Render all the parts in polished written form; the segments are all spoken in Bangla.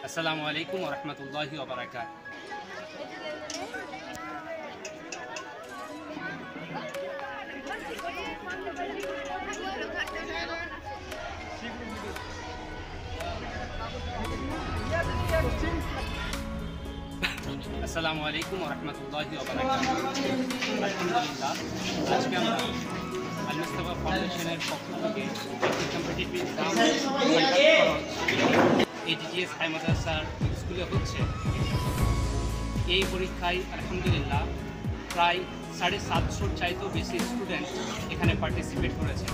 আসসালামু আলাইকুম ওয়া রাহমাতুল্লাহি ওয়া বারাকাতুহু। আসসালামু আলাইকুম ওয়া রাহমাতুল্লাহি ওয়া বারাকাতুহু। আলহামদুলিল্লাহ, আজকে আমরা আল মুস্তাফা ফাউন্ডেশনের পক্ষ থেকে একটি কম্পিটিটিভ এক্সাম AGGS হাই মাদ্রাসার স্কুলে হচ্ছে। এই পরীক্ষায় আলহামদুলিল্লাহ প্রায় 750 চাইতেও বেশি স্টুডেন্ট এখানে পার্টিসিপেট করেছে।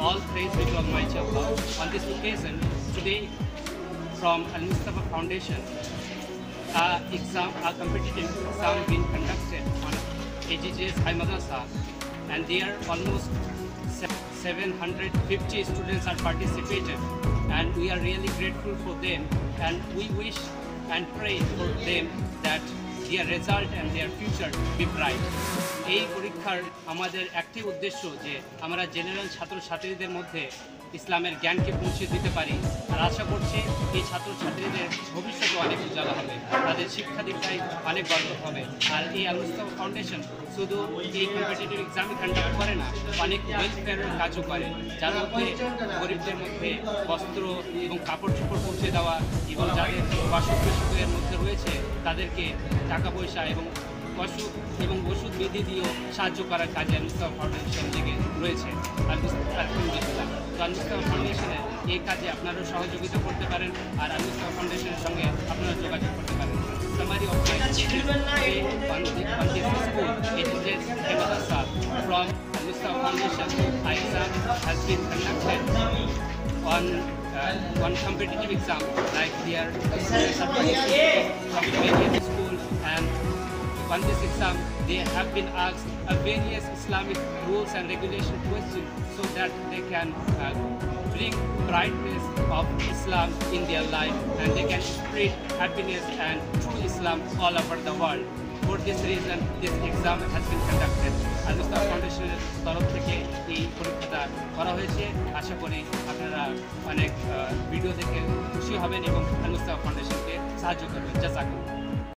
All praise be to Almighty Allah. On this occasion, today from Al Mustafa Foundation, a competitive exam being conducted on AGGS High Madrasa, and there almost 750 students are participated, and we are really grateful for them, and we wish and pray for them that their result and their future be bright. এই পরীক্ষার আমাদের একটি উদ্দেশ্য যে আমরা জেনারেল ছাত্রছাত্রীদের মধ্যে ইসলামের জ্ঞানকে পৌঁছে দিতে পারি, আর আশা করছি এই ছাত্রছাত্রীদের ভবিষ্যতে অনেক উজ্জ্বল হবে, তাদের শিক্ষা দীক্ষায় অনেক বরকত হবে। আর এই আল মুস্তাফা ফাউন্ডেশন শুধু এই কম্পিটিটিভ এক্সাম কন্ডাক্ট করে না, অনেক ওয়েলফেয়ারের কাজও করে, যার মধ্যে গরিবদের মধ্যে বস্ত্র এবং কাপড় চোপড় পৌঁছে দেওয়া, এবং যাদের অসুখ বিসুখের মধ্যে রয়েছে তাদেরকে টাকা পয়সা এবং অসুখ এবং ওষুধ বিধি দিয়েও সাহায্য করার কাজে আল মুস্তাফা ফাউন্ডেশন থেকে রয়েছে। আলহামদুলিল্লাহ, তো আল মুস্তাফা ফাউন্ডেশনের এই কাজে আপনারাও সহযোগিতা করতে পারেন, আর আল মুস্তাফা ফাউন্ডেশনের সঙ্গে আপনারা যোগাযোগ করতে পারেন। Summary of my school, AGGS High Madrasa from Al Mustafa Foundation, exam has been conducted on competitive exam, like their from various schools, and on this exam they have been asked various Islamic rules and regulation questions so that they can bring brightness of Islam in their life, and they can spread happiness and true Islam all over the world. For this reason, this exam has been conducted. Al Mustafa ফাউন্ডেশনের তরফ থেকে এই পরীক্ষাটা করা হয়েছে। আশা করি আপনারা অনেক ভিডিও দেখে খুশি হবেন এবং আল মুস্তাফা ফাউন্ডেশনকে সাহায্য করবেন। জাযাকুমুল্লাহ।